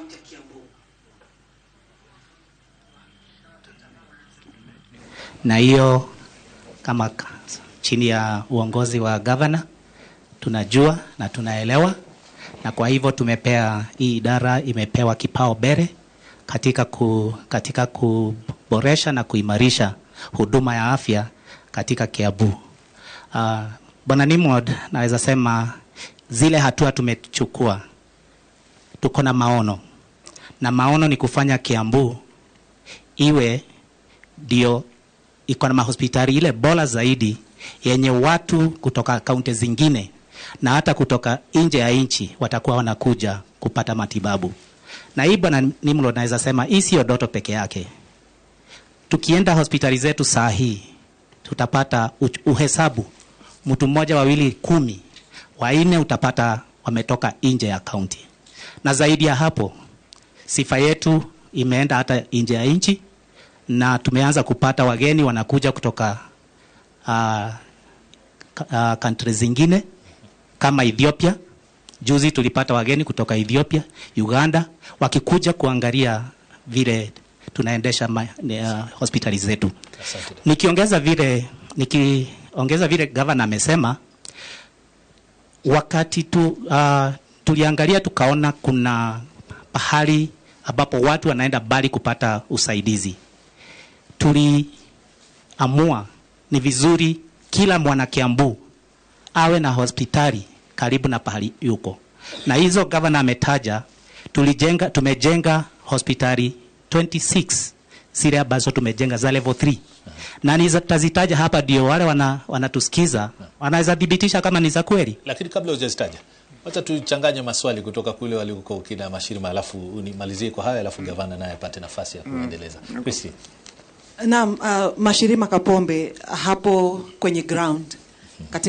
kaunti ya Kiambu. Na hiyo kama chini ya uongozi wa governor tunajua na tunaelewa, na kwa hivyo tumepea hii idara imepewa kipao mbele katika kuboresha na kuimarisha huduma ya afya katika Kiambu. Bwana Nimrod, naweza sema zile hatua tumechukua, tuko na maono, na maono ni kufanya Kiambu iwe ndio iko na mahospitali ile bora zaidi yenye watu kutoka kaunti zingine na hata kutoka nje ya nchi watakuwa wanakuja kupata matibabu. Na hii Bwana Nimrod, naweza sema hii sio ndoto peke yake. Tukienda hospitali zetu saa hii tutapata uhesabu mtu mmoja, wawili, 10, wanne utapata wametoka nje ya kaunti. Na zaidi ya hapo, sifa yetu imeenda hata nje ya nchi, na tumeanza kupata wageni wanakuja kutoka countries zingine kama Ethiopia. Juzi tulipata wageni kutoka Ethiopia, Uganda, wakikuja kuangalia vile tunaendesha hospitali zetu. Nikiongeza vile governor amesema, wakati tuliangalia tukaona kuna pahali ambapo watu wanaenda bali kupata usaidizi. Tuliamua ni vizuri kila mwana Kiambu awe na hospitali karibu na pahali yuko. Na hizo governor ametaja, tumejenga hospitali 26 zile ambazo tumejenga za level 3. Na nitazitaja hapa ndio wale wanatusikiza wanaweza dhibitisha kama ni za kweli. Lakini kabla hujazitaja, wacha tuchanganye maswali kutoka kule waliko kina Mashirima, alafu unimalizie kwa haya, alafu gavana naye apate nafasi ya kuendeleza. Christine. Naam, Mashirima Kapombe hapo kwenye ground katika